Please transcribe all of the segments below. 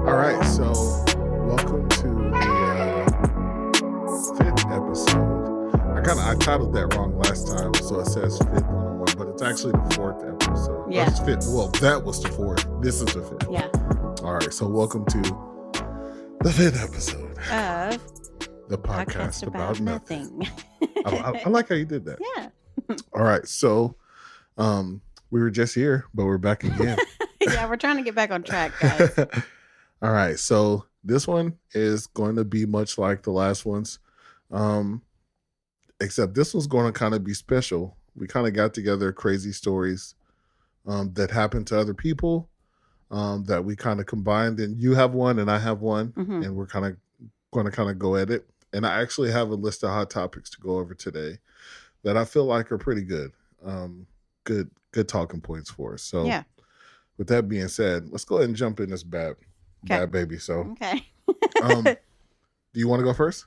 All right, so welcome to the fifth episode. I titled that wrong last time, so it says fifth on the one, but it's actually the fourth episode. Yeah. It's fifth. Well, that was the fourth. This is the fifth. Yeah. All right, so welcome to the fifth episode Of the podcast about nothing. nothing. I like how you did that. Yeah. All right, so we were just here, but we're back again. Yeah, we're trying to get back on track, guys. All right, so this one is going to be much like the last ones, except this one's going to kind of be special. We kind of got together crazy stories that happened to other people that we kind of combined, and you have one and I have one, and we're kind of going to go at it. And I actually have a list of hot topics to go over today that I feel like are pretty good, good talking points for us. So Yeah. with that being said, let's go ahead and jump in this bad baby. So, Okay. do you want to go first?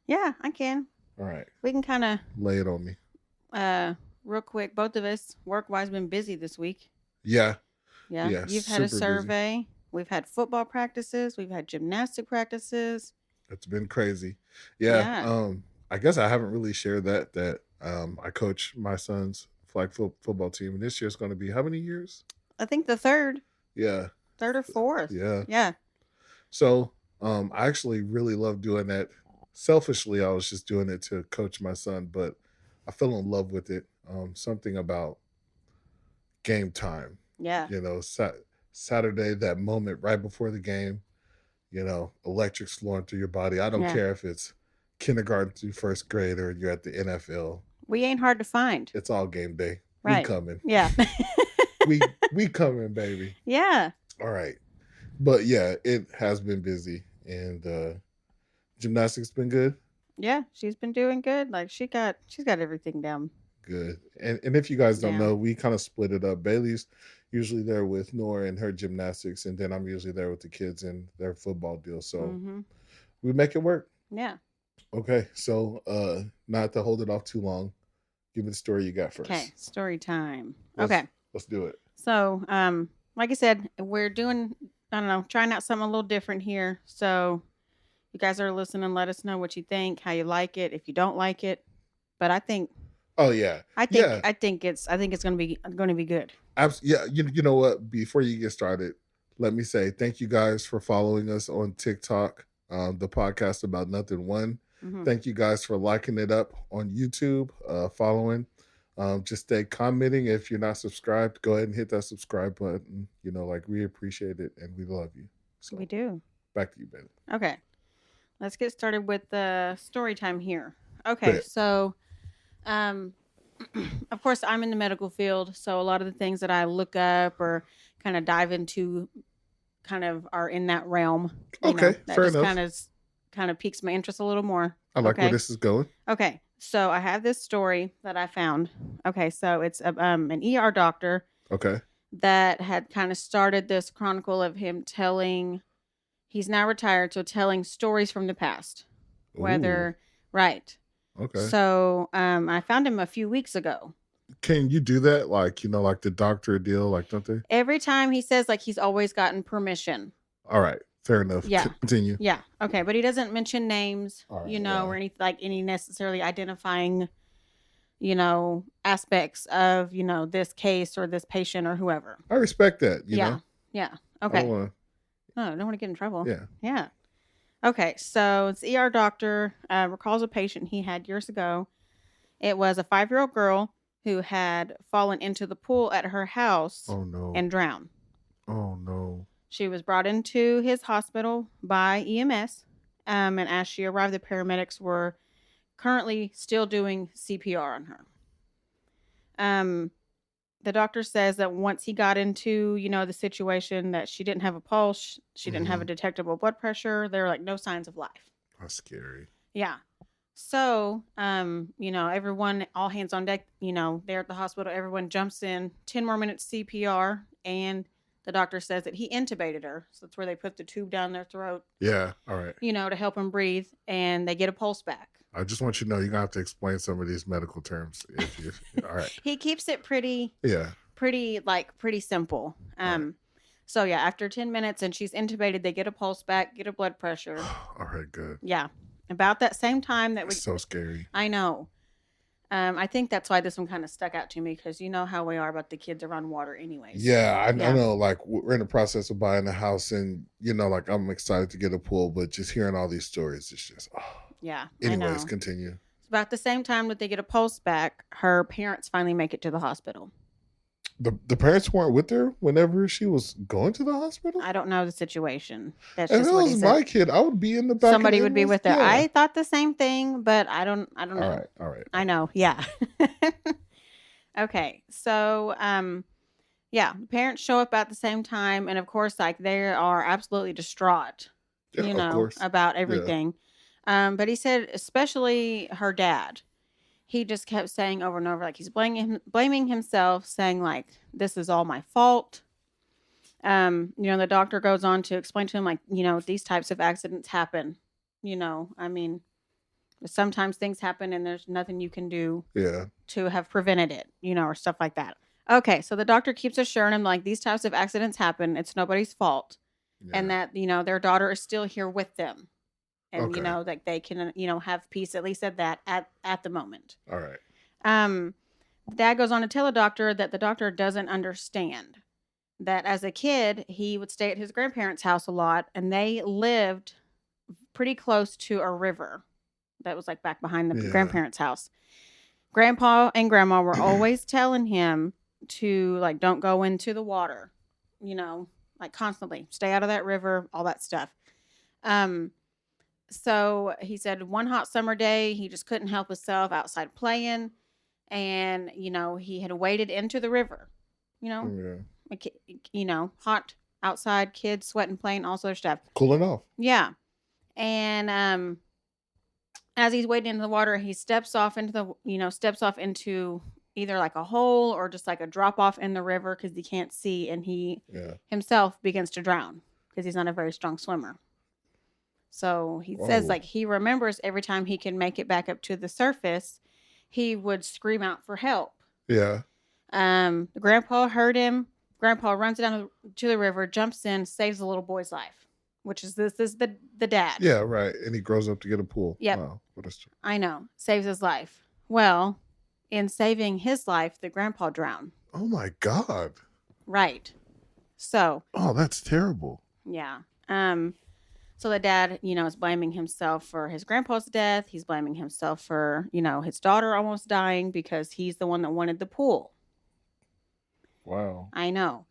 Yeah, I can. All right, We can kind of, lay it on me. real quick, both of us work-wise been busy this week. Yeah. Yeah. Yeah, You've had a super busy. survey. We've had football practices. We've had gymnastic practices. It's been crazy. Yeah. I guess I haven't really shared that I coach my son's flag football team, and this year's going to be how many years? I think the third Yeah. or fourth. Yeah. Yeah. So, I actually really love doing that. Selfishly, I was just doing it to coach my son, but I fell in love with it. Something about game time. Yeah. You know, Saturday, that moment right before the game, you know, electrics flowing through your body. I don't Yeah. care if it's kindergarten through first grade or you're at the NFL. We ain't hard to find. It's all game day. Right. We coming. Yeah. We coming, baby. Yeah. All right. But yeah, it has been busy, and gymnastics been good. Yeah. She's been doing good. Like she's got everything down. Good. And if you guys don't Yeah. know, we kind of split it up. Bailey's usually there with Nora and her gymnastics, and then I'm usually there with the kids and their football deal. So Mm-hmm. we make it work. Yeah. Okay. So not to hold it off too long, give me the story you got first. Okay. Story time. Let's- Okay. Let's do it. So, like I said, we're doing, I don't know, trying out something a little different here. So you guys are listening. Let us know what you think, how you like it, if you don't like it. But I think Oh yeah. I think it's going to be good. Yeah, you know what? Before you get started, let me say thank you guys for following us on TikTok, the podcast about nothing one. Mhm. Thank you guys for liking it up on YouTube, following. Just stay commenting. If you're not subscribed, go ahead and hit that subscribe button. You know, like we appreciate it and we love you. So We do. back to you, Ben. Okay. Let's get started with the story time here. Okay. Bet. So, of course, I'm in the medical field. So a lot of the things that I look up or kind of dive into kind of are in that realm. You Okay, know, that fair just enough. kind of piques my interest a little more. I like where Okay. this is going. Okay. So I have this story that I found. Okay. So it's an ER doctor Okay. that had kind of started this chronicle of him telling, he's now retired, so telling stories from the past. Whether, right. Ooh, okay. So I found him a few weeks ago. Can you do that? Like, you know, like the doctor deal, like, don't they? Every time he says like he's always gotten permission. All right. Fair enough. Yeah. Continue. Yeah. Okay. But he doesn't mention names, All right, you know, yeah. or any necessarily identifying, you know, aspects of, you know, this case or this patient or whoever. I respect that. You Yeah. know? Yeah. I Okay. don't wanna- No, I don't want to get in trouble. yeah. Yeah. Okay. So it's ER doctor recalls a patient he had years ago. It was a 5-year-old girl who had fallen into the pool at her house Oh no. and drowned. Oh no. She was brought into his hospital by EMS. And as she arrived, the paramedics were currently still doing CPR on her. The doctor says that once he got into, you know, the situation that she didn't have a pulse, she didn't have a detectable blood pressure. There were like no signs of life. That's scary. Yeah. So, you know, everyone, all hands on deck, you know, there at the hospital, everyone jumps in, 10 more minutes CPR. and the doctor says that he intubated her. So that's where they put the tube down their throat. Yeah. All right. To help him breathe, and they get a pulse back. I just want you to know you're going to have to explain some of these medical terms. All right. He keeps it pretty simple. Right. So yeah, after 10 minutes and she's intubated, they get a pulse back, get a blood pressure. All right, good. Yeah. About that same time that It's so scary. I know. I think that's why this one kind of stuck out to me, because you know how we are about the kids around water anyways. Yeah, I know, like, we're in the process of buying a house, and, like, I'm excited to get a pool, but just hearing all these stories, it's just, yeah. Anyways, continue. It's about the same time that they get a pulse back, her parents finally make it to the hospital. The parents weren't with her whenever she was going to the hospital? I don't know the situation. That's if just it what was he my said. kid, I would be in the back. Somebody would be with her. Yeah. I thought the same thing, but I don't know. All right. I know. Yeah. Okay. So, yeah, parents show up at the same time, and of course, like, they are absolutely distraught, of course. about everything. Yeah. But he said, especially her dad, he just kept saying over and over, like, he's blaming himself, saying, like, this is all my fault. The doctor goes on to explain to him, like, these types of accidents happen. I mean, sometimes things happen and there's nothing you can do to have prevented it, or stuff like that. Okay, so the doctor keeps assuring him, like, these types of accidents happen. It's nobody's fault. Yeah. And that, their daughter is still here with them. And, that they can, have peace, at least at that, at the moment. All right. Dad goes on to tell the doctor that the doctor doesn't understand that as a kid, he would stay at his grandparents' house a lot, and they lived pretty close to a river that was, like, back behind the grandparents' house. Grandpa and grandma were always telling him to, like, don't go into the water, like, constantly stay out of that river, all that stuff. So he said one hot summer day, he just couldn't help himself outside playing, and, he had waded into the river, hot outside, kids sweating, playing, all sort of stuff. Cooling off. Yeah. And, as he's wading into the water, he steps off into either like a hole or just like a drop off in the river, because he can't see, and he himself begins to drown because he's not a very strong swimmer. So he says, like, he remembers every time he can make it back up to the surface, he would scream out for help. Yeah. The grandpa heard him. Grandpa runs down to the river, jumps in, saves the little boy's life, which is the dad. Yeah, right. And he grows up to get a pool. Yep. Wow. I know. Saves his life. Well, in saving his life, the grandpa drowned. Oh my God. Right. So. Oh, that's terrible. Yeah. So the dad, is blaming himself for his grandpa's death. He's blaming himself for, his daughter almost dying because he's the one that wanted the pool. Wow. I know.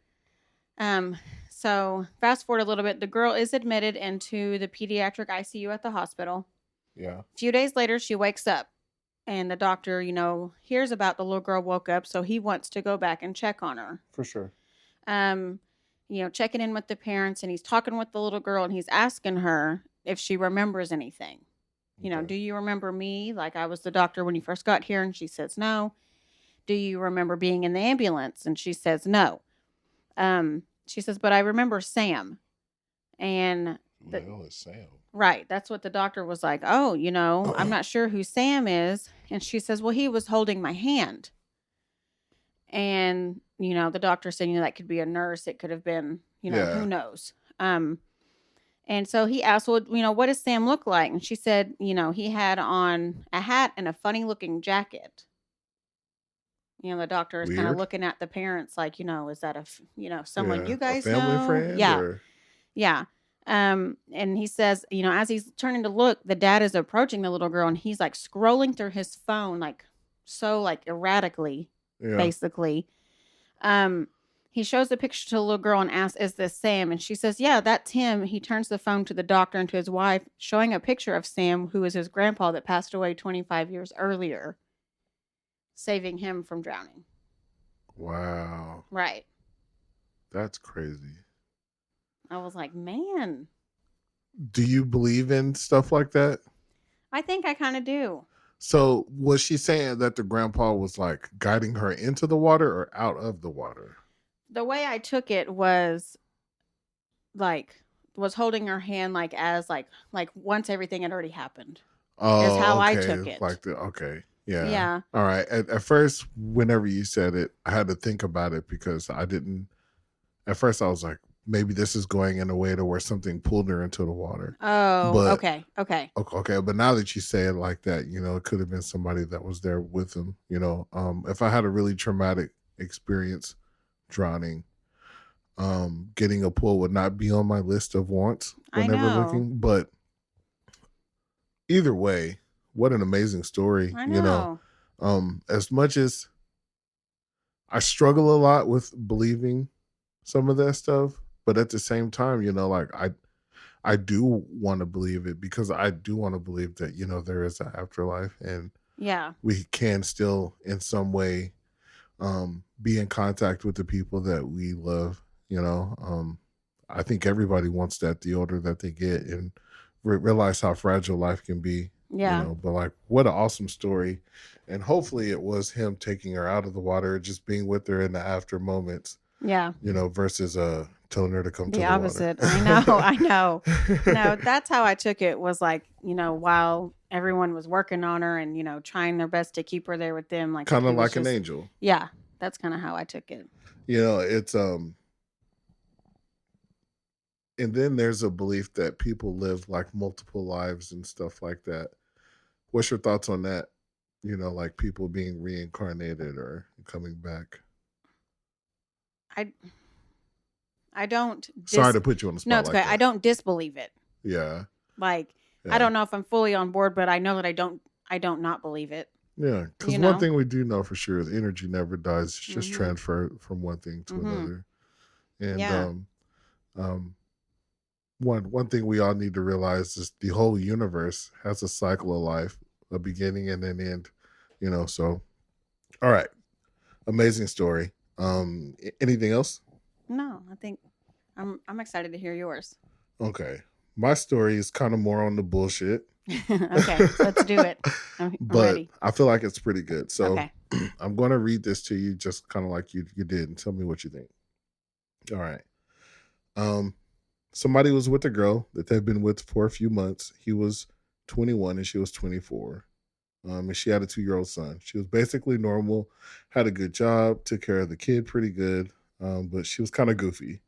So fast forward a little bit. The girl is admitted into the pediatric ICU at the hospital. Yeah. A few days later, she wakes up, and the doctor, hears about the little girl woke up, so he wants to go back and check on her. For sure. Checking in with the parents, and he's talking with the little girl, and he's asking her if she remembers anything. Okay. Do you remember me? Like, I was the doctor when you first got here, and she says no. Do you remember being in the ambulance? And she says no. She says, but I remember Sam. And who the hell is Sam? Right. That's what the doctor was like. Oh, I'm not sure who Sam is. And she says, well, he was holding my hand. And, the doctor said, that could be a nurse. It could have been, who knows? And so he asked, well, what does Sam look like? And she said, he had on a hat and a funny looking jacket. The doctor is kind of looking at the parents like, is that someone you guys a family know? Friend? Yeah. Or? Yeah. And he says, as he's turning to look, the dad is approaching the little girl, and he's like scrolling through his phone, like so like erratically, basically. He shows the picture to the little girl and asks, is this Sam? And she says, yeah, that's him. He turns the phone to the doctor and to his wife, showing a picture of Sam, who is his grandpa that passed away 25 years earlier, saving him from drowning. Wow. Right. That's crazy. I was like, man. Do you believe in stuff like that? I think I kind of do. So was she saying that the grandpa was like guiding her into the water or out of the water? The way I took it was like was holding her hand like as like once everything had already happened. Is Oh, how I okay. took it. Like the okay. Yeah. Yeah. All right. At first, whenever you said it, I had to think about it because I didn't. At first, I was like, maybe this is going in a way to where something pulled her into the water. Oh, But okay. Okay. okay. But now that you say it like that, it could have been somebody that was there with him. If I had a really traumatic experience drowning, getting a pool would not be on my list of wants I whenever know. looking. But either way, what an amazing story. I know. As much as I struggle a lot with believing some of that stuff, but at the same time, like I do want to believe it because I do want to believe that there is an afterlife and Yeah. we can still in some way be in contact with the people that we love. I think everybody wants that the older that they get and realize how fragile life can be. Yeah. But like, what an awesome story, and hopefully it was him taking her out of the water, just being with her in the after moments. Yeah. Versus telling her to come to The the water. opposite. I know. I know. No, that's how I took it was like, while everyone was working on her and, trying their best to keep her there with them, like that Kind he of was like an just, angel. yeah, that's kind of how I took it. It's and then there's a belief that people live like multiple lives and stuff like that. What's your thoughts on that? Like people being reincarnated or coming back. I I don't Sorry to put you on the no, spot it's like okay. I that. don't disbelieve it. Yeah. Like I Yeah. don't know if I'm fully on board, but I know that I don't not believe it. Yeah. Because You one know. thing we do know for sure is energy never dies. It's just Mhm. transfer from one thing to Mhm. another. And Yeah. um one thing we all need to realize is the whole universe has a cycle of life, a beginning and an end. So all right. Amazing story. Anything else? No, I think I'm excited to hear yours. Okay. My story is kind of more on the bullshit. Okay, let's do it. I'm But ready. I feel like it's pretty good. So Okay. I'm going to read this to you just kind of like you did and tell me what you think. All right. Um, Somebody was with a girl that they've been with for a few months. He was 21 and she was 24. And she had a 2-year-old son. She was basically normal, had a good job, took care of the kid pretty good, but she was kind of goofy.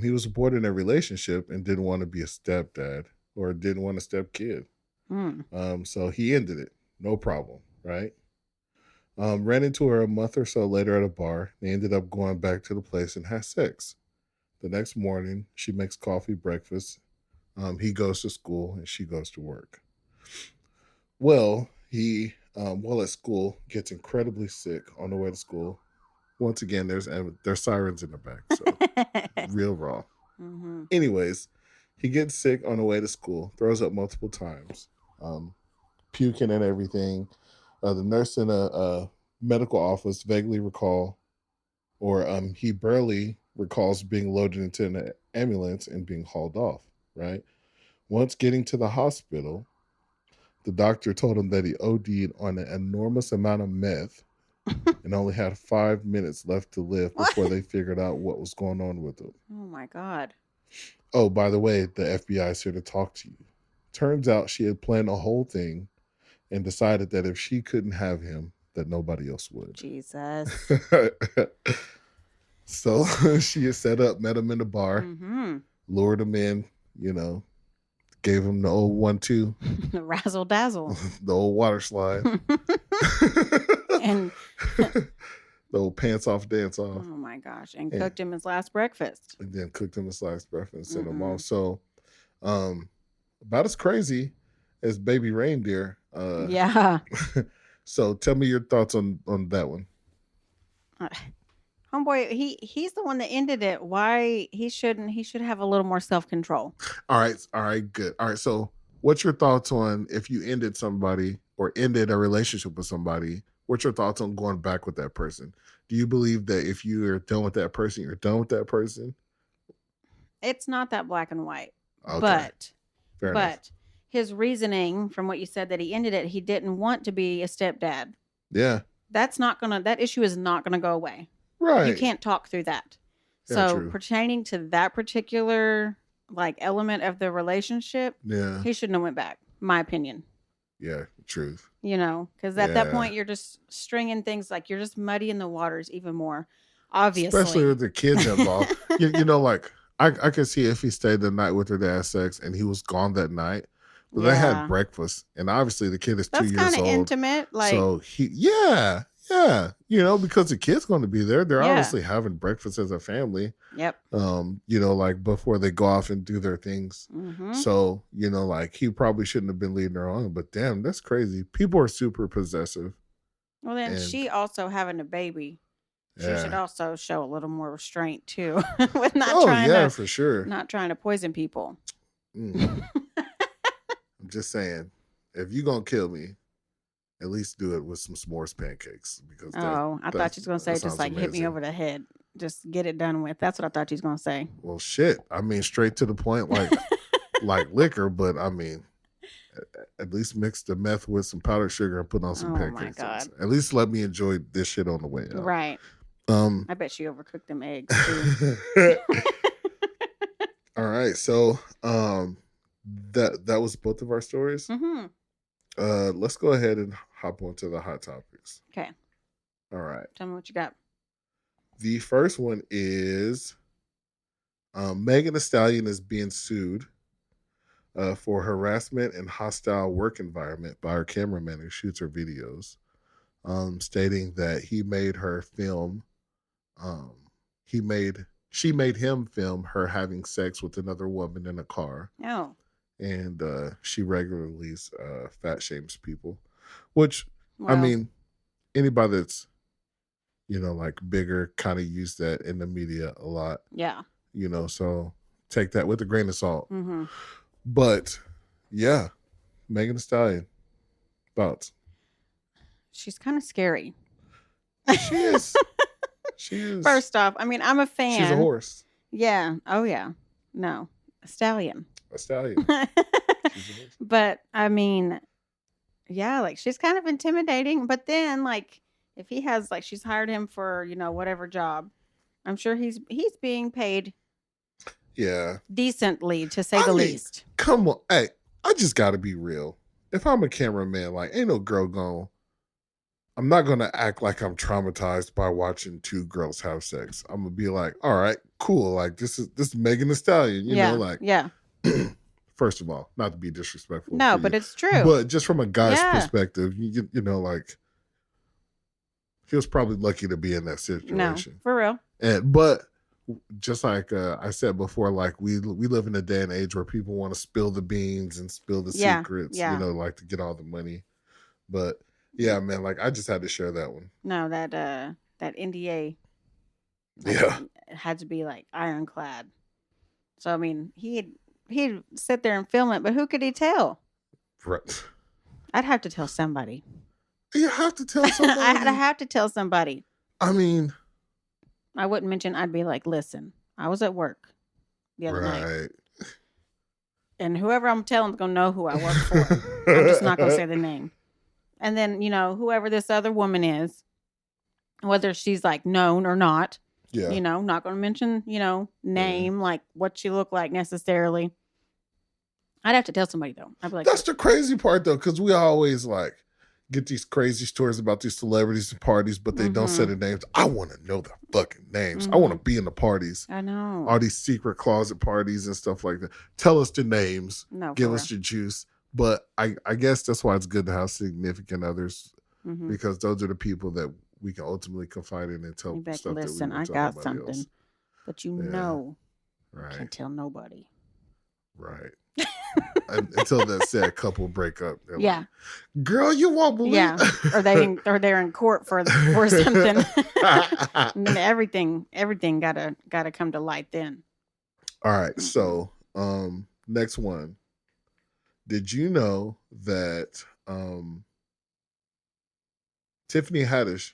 He was bored in a relationship and didn't want to be a stepdad or didn't want a stepkid. Mm. So he ended it. No problem, right? Ran into her a month or so later at a bar. They ended up going back to the place and had sex. The next morning, she makes coffee, breakfast. He goes to school and she goes to work. Well, he, while at school, gets incredibly sick on the way to school. Once again, there's sirens in the back, so real raw. Mm-hmm. Anyways, he gets sick on the way to school, throws up multiple times, puking and everything. The nurse in a medical office vaguely recall, or he barely recalls being loaded into an ambulance and being hauled off, right? Once getting to the hospital, the doctor told him that he OD'd on an enormous amount of meth and only had 5 minutes left to live What? before they figured out what was going on with him. Oh my God. Oh, by the way, the FBI is here to talk to you. Turns out she had planned a whole thing and decided that if she couldn't have him, that nobody else would. Jesus. So she had set up, met him in the bar, Mm-hmm. lured him in, gave him the old 1-2, Razzle dazzle. the old water slide, And the old pants off, dance oh off, my gosh. And and, cooked him his last breakfast. and then cooked him a sliced breakfast and sent him Mm-mm. off. So, about as crazy as Baby Reindeer. Yeah. So tell me your thoughts on that one. Homeboy, he's the one that ended it. Why he should have a little more self-control. All right, good. All right, so what's your thoughts on if you ended somebody or ended a relationship with somebody? What's your thoughts on going back with that person? Do you believe that if you are done with that person, you're done with that person? It's not that black and white. Okay, But fair enough. but his reasoning from what you said that he ended it, he didn't want to be a stepdad. Yeah, That issue is not gonna go away. You Right. can't talk through that. Yeah, So true. pertaining to that particular like element of the relationship, Yeah. he shouldn't have went back. My opinion. Yeah, truth. Because at that Yeah. point you're just stringing things like you're just muddying the waters even more. Especially Obviously. with the kids involved. Like I could see if he stayed the night with her to have sex and he was gone that night. But they had Yeah. breakfast. And obviously the kid is 2 That's kind years of old. intimate. Like, So yeah. Because the kid's going to be there. They're yeah. obviously having breakfast as a family. Yep. Like before they go off and do their things. Mm-hmm. So, like he probably shouldn't have been leading her on. But damn, that's crazy. People are super possessive. Well, then And she also having a baby. She should yeah. also show a little more restraint too, with Oh yeah, for sure. not trying to poison people. I'm just saying, if you gonna kill me, at least do it with some s'mores pancakes because I thought you was gonna say that just sounds like hit me amazing. over the head. Just get it done with. That's what I thought you was gonna say. Well, shit. I mean, straight to the point, like liquor, but I mean, at least mix the meth with some powdered sugar and put on some Oh my pancakes. God. At least let me enjoy this shit on the way out. Right. Um, I bet she overcooked them eggs too. all right, so that was both of our stories. Mm-hmm. Let's go ahead and hop onto the hot topics. Okay. All right. Tell me what you got. The first one is Megan Thee Stallion is being sued for harassment and hostile work environment by her cameraman who shoots her videos, stating that he made her film. She made him film her having sex with another woman in a car, Oh. and she regularly fat shames people, which I Well, mean, anybody that's like bigger kind of use that in the media a lot. yeah. So take that with a grain of salt. Mm-hmm. But yeah, Megan Thee Stallion, thoughts? She's kind of scary. She is. She is. First off, I mean, I'm a fan. She's a horse. Yeah. Oh yeah. No, a stallion. A stallion. She's a horse. But I mean, yeah, like she's kind of intimidating. But then, like, if he has like she's hired him for whatever job, I'm sure he's being paid Yeah. decently, to say the least. Come on. Hey, I just got to be real. If I'm a cameraman, like, ain't no girl going. I'm not going to act like I'm traumatized by watching two girls have sex. I'm going to be like, all right, cool. Like, this is Megan Thee Stallion, yeah. like, yeah. First of all, not to be disrespectful. No, but it's true. But just from a guy's Yeah. perspective, like, he was probably lucky to be in that situation. No, for real. But just like I said before, like we live in a day and age where people want to spill the beans and spill the secrets, Yeah. like to get all the money. But yeah, man, like I just had to share that one. No, that NDA Yeah. had to be like ironclad. So I mean, he'd sit there and film it, but who could he tell? Right. I'd have to tell somebody. You have to tell somebody. I'd have to tell somebody. I mean, I wouldn't mention. I'd be like, listen, I was at work the other night, and whoever I'm telling is gonna know who I work for. I'm just not gonna say the name. And then whoever this other woman is, whether she's like known or not, yeah, not gonna mention name, like what she looked like necessarily. I'd have to tell somebody though. I'd be like, that's the crazy part though, because we always like get these crazy stories about these celebrities and parties, but they don't say the names. I want to know the fucking names. I want to be in the parties. I know. All these secret closet parties and stuff like that. Tell us the names. No, give us your juice. But I guess that's why it's good to have significant others, because those are the people that we can ultimately confide in and tell stuff listen, that we I got something, else. But right. Can't tell nobody. Right. Until that said couple break up. Yeah. Like, girl, you won't believe. Yeah. Or they're in court for something. And then everything gotta come to light then. All right. So next one. Did you know that Tiffany Haddish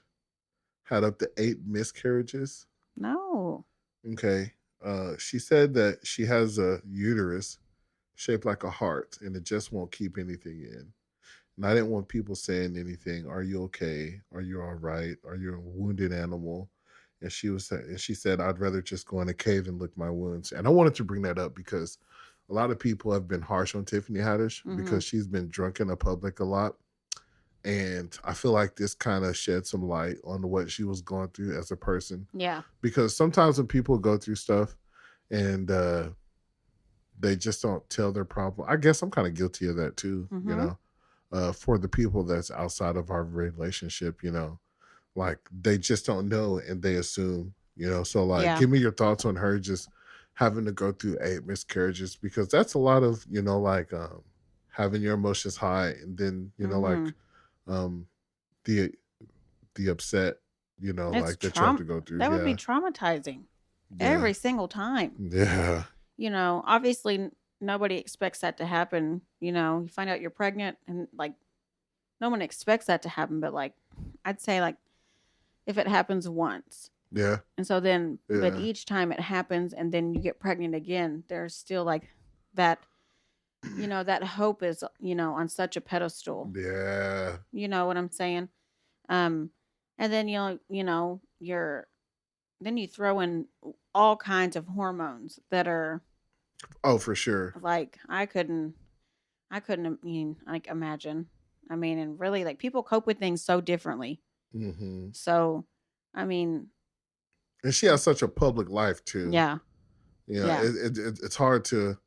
had up to 8 miscarriages? No. Okay. She said that she has a uterus shaped like a heart and it just won't keep anything in. And I didn't want people saying anything. Are you okay? Are you all right? Are you a wounded animal? and she said, I'd rather just go in a cave and lick my wounds. And I wanted to bring that up because a lot of people have been harsh on Tiffany Haddish Mm-hmm. because she's been drunk in the public a lot. And I feel like this kind of shed some light on what she was going through as a person. Yeah. Because sometimes when people go through stuff and they just don't tell their problem, I guess I'm kind of guilty of that too, you Mm-hmm. know, for the people that's outside of our relationship, you know, like they just don't know and they assume, you know. So like, Yeah. give me your thoughts on her just having to go through 8 miscarriages, because that's a lot of, you know, like having your emotions high and then, you know, Mm-hmm. like um the upset, you know, It's like that you have to go through. that would be Yeah. traumatizing Yeah. every single time. Yeah. You know, obviously nobody expects that to happen. You know, you find out you're pregnant and like no one expects that to happen, but like I'd say like if it happens once. Yeah. And so then but Yeah. each time it happens and then you get pregnant again, there's still like that, you know, that hope is, you know, on such a pedestal. Yeah. You know what I'm saying? Um and then you know, then you throw in all kinds of hormones that are Oh, for sure. like I couldn't mean like imagine. I mean, and really like people cope with things so differently. Hmm. So, I mean, And she has such a public life too. yeah, Yeah, yeah, it's hard to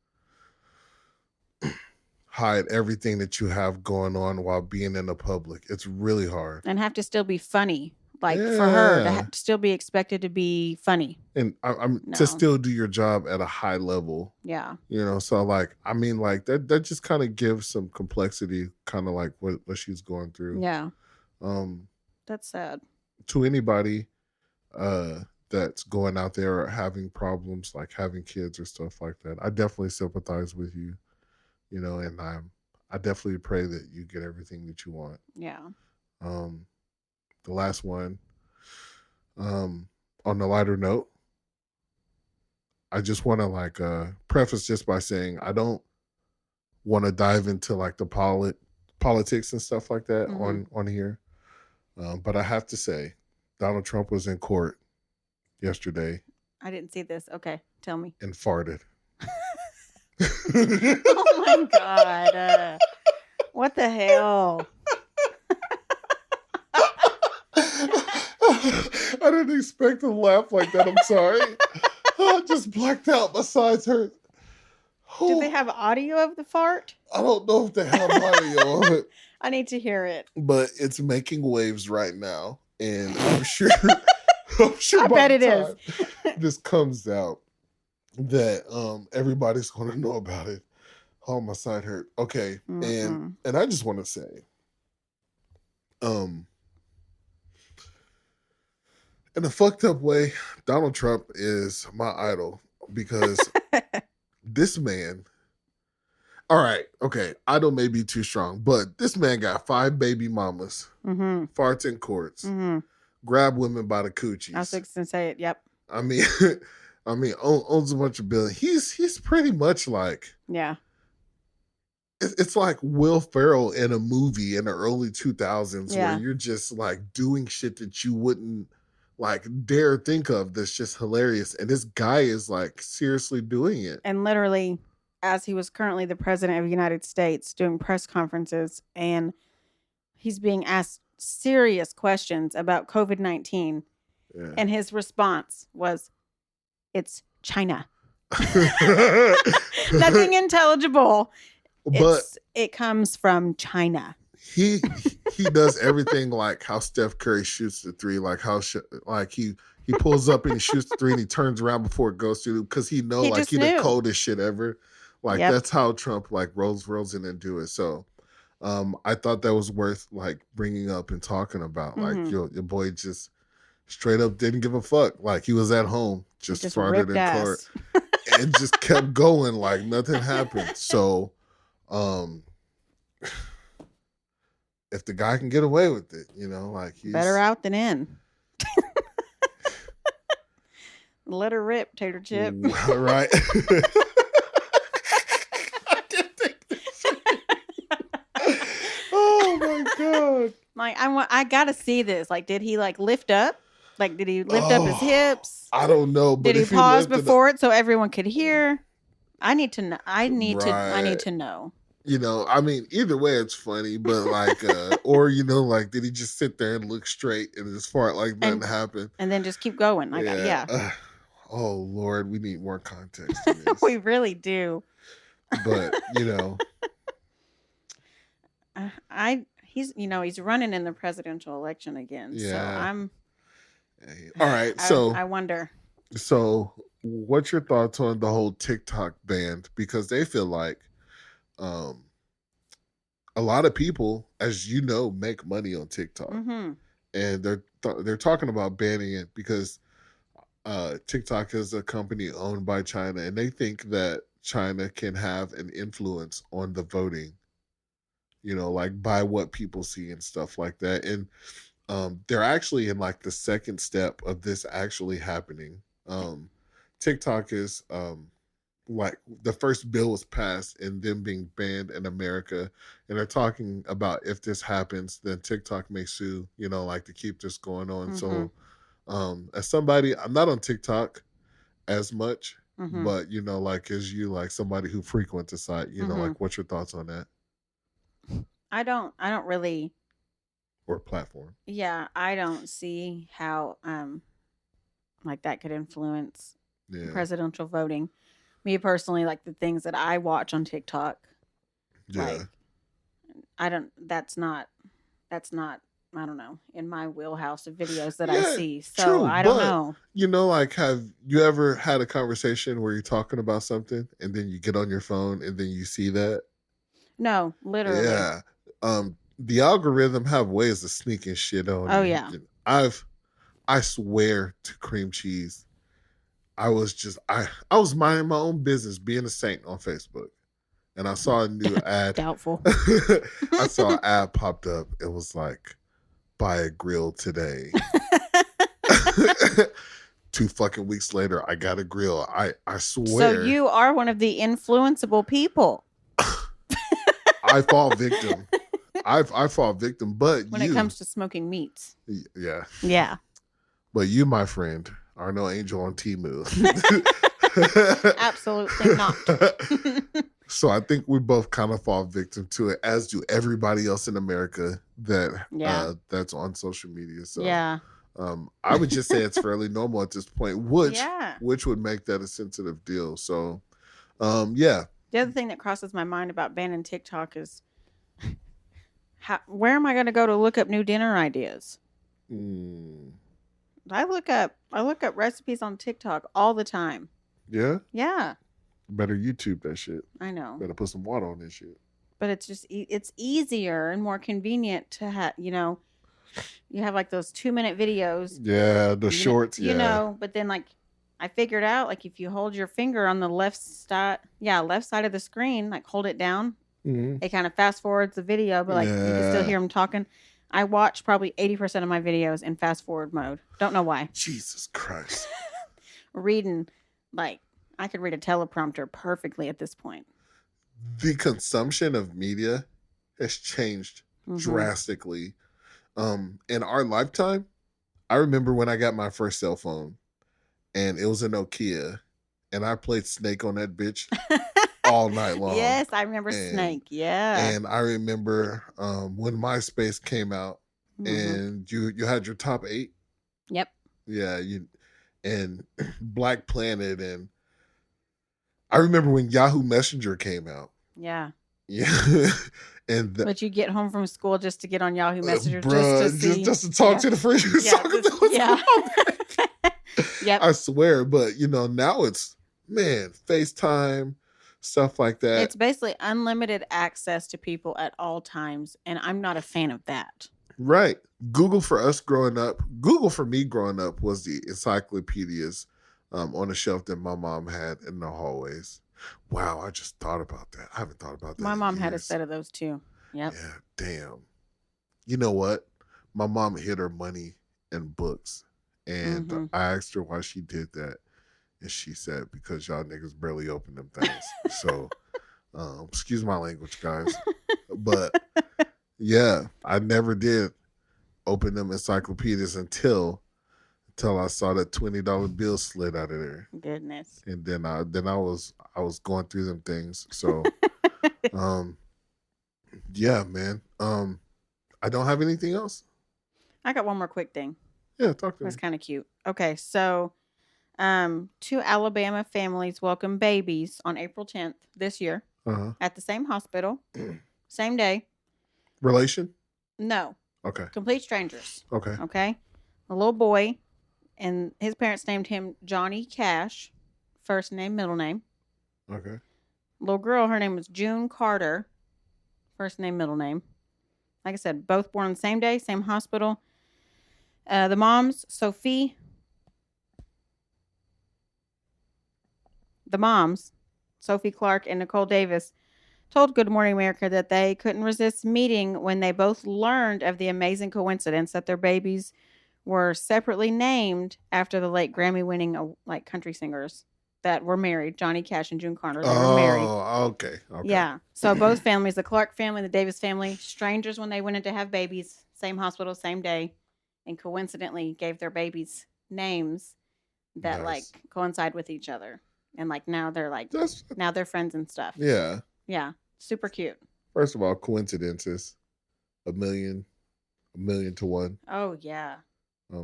hide everything that you have going on while being in the public. It's really hard. and have to still be funny. Like for her to Yeah. still be expected to be funny. And I'm to No, still do your job at a high level, yeah, you know. So like, I mean, like that just kind of gives some complexity, kind of like what she's going through. yeah, Um, that's sad. to anybody that's going out there or having problems like having kids or stuff like that, I definitely sympathize with you, you know, and I definitely pray that you get everything that you want. Yeah, Um, the last one, um, on the lighter note, I just want to like preface just by saying I don't want to dive into like the politics and stuff like that hmm on here, but I have to say, Donald Trump was in court yesterday I didn't see this. Okay, tell me. and farted. Oh my god, what the hell? I didn't expect to laugh like that. I'm sorry. I just blacked out. My sides hurt. Did they have audio of the fart? I don't know if they have audio of it, I need to hear it. but it's making waves right now, and I'm sure. I'm sure I by bet the it is. time this comes out that everybody's going to know about it. Oh, my side hurt. Okay, Mm-mm. and I just want to say, in a fucked up way, Donald Trump is my idol because this man. All right, okay, idol may be too strong, but this man got 5 baby mamas, Mm-hmm. farts in courts, Mm-hmm. grab women by the I was coochies. fixing to say it. Yep. I mean, owns a bunch of billion. He's pretty much like Yeah. it's like Will Ferrell in a movie in the early 2000s where Yeah. you're just like doing shit that you wouldn't like dare think of. That's just hilarious, and this guy is like seriously doing it. And literally, as he was currently the president of the United States doing press conferences, and he's being asked serious questions about COVID-19, Yeah. and his response was, "It's China." Nothing intelligible. But It comes from China. he does everything like how Steph Curry shoots the three, like how like he pulls up and he shoots the three and he turns around before it goes through because he know He like just he the knew. coldest shit ever. Like Yep. that's how Trump like rolls in and do it. So I thought that was worth like bringing up and talking about. Like Mhm. your boy just straight up didn't give a fuck. Like he was at home, just farted ripped in court ass. and just kept going like nothing happened. So if the guy can get away with it, you know, like he's Better out than in. Let her rip, tater chip. Right. I didn't think this shit. Oh my god. Like I gotta see this. Like, did he like lift up? Like, did he lift up his Oh, hips? I don't know, but Did he if he pause lifted up, before it so everyone could hear? I need to know. I need right. to know. I mean, either way, it's funny, but like, or like, did he just sit there and look straight and just fart like nothing And happened? and then just keep going. Like, Yeah. yeah, Oh Lord, we need more context to we this. really do. But He's running in the presidential election again. So yeah. All right. I wonder. So what's your thoughts on the whole TikTok ban? Because they feel like, um, a lot of people, as you know, make money on TikTok, Mm-hmm. and they're talking about banning it because TikTok is a company owned by China, and they think that China can have an influence on the voting. Like by what people see and stuff like that. And they're actually in like the second step of this actually happening. TikTok is like the first bill was passed and them being banned in America, and they're talking about if this happens, then TikTok may sue, like to keep this going on. Mm-hmm. So, as somebody, I'm not on TikTok as much, Mm-hmm. but like as you like somebody who frequents the site, Mm-hmm. like what's your thoughts on that I don't really. or platform? Yeah, I don't see how like that could influence presidential voting. Me personally, like the things that I watch on TikTok, like that's not I don't know, in my wheelhouse of videos that I see. So true, I don't but know. like, have you ever had a conversation where you're talking about something and then you get on your phone and then you see that? No, literally. Yeah. The algorithm have ways of sneaking shit on Oh you. yeah. I swear to cream cheese, I was minding my own business, being a saint on Facebook, and I saw a new ad. Doubtful. I saw an ad popped up. It was like, buy a grill today. 2 fucking weeks later, I got a grill. I swear. So you are one of the influenceable people. I fall victim. I fall victim, but when it comes to smoking meats. Yeah. Yeah. But you, my friend, are no angel on Temu. Absolutely not. So I think we both kind of fall victim to it, as do everybody else in America that's on social media. So yeah. I would just say it's fairly normal at this point, which would make that a sensitive deal. So yeah. The other thing that crosses my mind about banning TikTok is where am I going to go to look up new dinner ideas? I look up recipes on TikTok all the time. Yeah? Yeah. Better YouTube that shit. I know. Better put some water on this shit. But it's just it's easier and more convenient to have, you have like those 2-minute videos. Yeah, the shorts, but then like I figured out, like if you hold your finger on the left side of the screen, like hold it down, it kind of fast forwards the video, but like you can still hear them talking. I watch probably 80% of my videos in fast forward mode. Don't know why. Jesus Christ. Reading, like I could read a teleprompter perfectly at this point. The consumption of media has changed drastically. In our lifetime, I remember when I got my first cell phone, and it was a Nokia, and I played Snake on that bitch all night long. Yes, I remember Snake. Yeah. And I remember when MySpace came out, and you had your top 8. Yep. Yeah, and Black Planet, and I remember when Yahoo Messenger came out. Yeah. Yeah. But you get home from school just to get on Yahoo Messenger just to talk to the friends you were talking to. Yep. I swear, but now it's FaceTime, stuff like that. It's basically unlimited access to people at all times, and I'm not a fan of that. Right. Google for me growing up was the encyclopedias on a shelf that my mom had in the hallways. Wow, I just thought about that. I haven't thought about that. My mom had a set of those too. Yep. Yeah, damn. You know what? My mom hid her money in books. And I asked her why she did that. And she said, because y'all niggas barely open them things. So, excuse my language, guys. But, yeah, I never did open them encyclopedias until till I saw that $20 bill slid out of there, Goodness. and then I was going through them things. So, yeah, man. I don't have anything else. I got one more quick thing. Yeah, talk to me. That's kind of cute. Okay, so 2 Alabama families welcomed babies on April 10th this year at the same hospital, same day. Relation? No. Okay. Complete strangers. Okay. Okay. A little boy, and his parents named him Johnny Cash, first name, middle name. Okay. Little girl, her name was June Carter, first name, middle name. Like I said, both born on the same day, same hospital. The moms, Sophie Clark and Nicole Davis, told Good Morning America that they couldn't resist meeting when they both learned of the amazing coincidence that their babies were separately named after the late Grammy-winning country singers that were married, Johnny Cash and June Carter. They were married. Oh, okay. Yeah. So both families, the Clark family, the Davis family, strangers when they went in to have babies, same hospital, same day, and coincidentally gave their babies names that coincide with each other. And now they're now they're friends and stuff. Yeah. Yeah. Super cute. First of all, coincidences, a million to one. Oh yeah.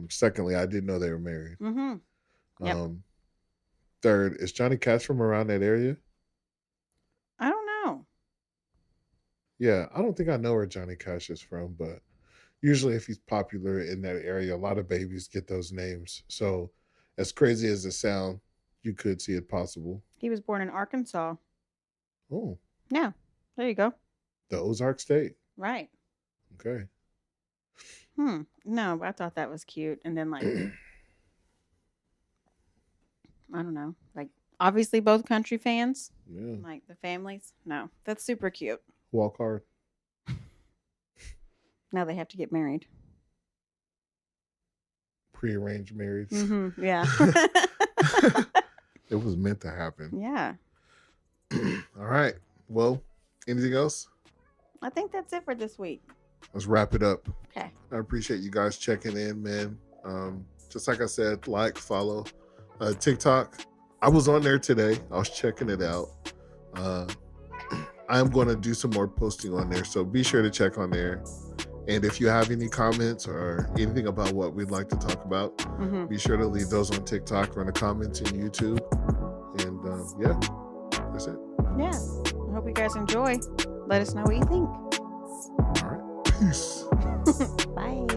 Secondly, I didn't know they were married. Mm-hmm. Yep. Third, is Johnny Cash from around that area? I don't know. Yeah, I don't think I know where Johnny Cash is from, but usually if he's popular in that area, a lot of babies get those names. So as crazy as it sounds, you could see it possible. He was born in Arkansas. Oh. Yeah. There you go. The Ozark State. Right. Okay. No, I thought that was cute. And then I don't know. Obviously both country fans. Yeah. The families. No, that's super cute. Walk hard. Now they have to get married. Prearranged marriage. Mm-hmm. Yeah. It was meant to happen. Yeah. All right. Well, anything else? I think that's it for this week. Let's wrap it up. Okay. I appreciate you guys checking in, man. Just like I said, follow TikTok. I was on there today. I was checking it out. I'm going to do some more posting on there, so be sure to check on there. And if you have any comments or anything about what we'd like to talk about, be sure to leave those on TikTok or in the comments in YouTube. And yeah, that's it. Yeah. I hope you guys enjoy. Let us know what you think. All right. Peace. Bye.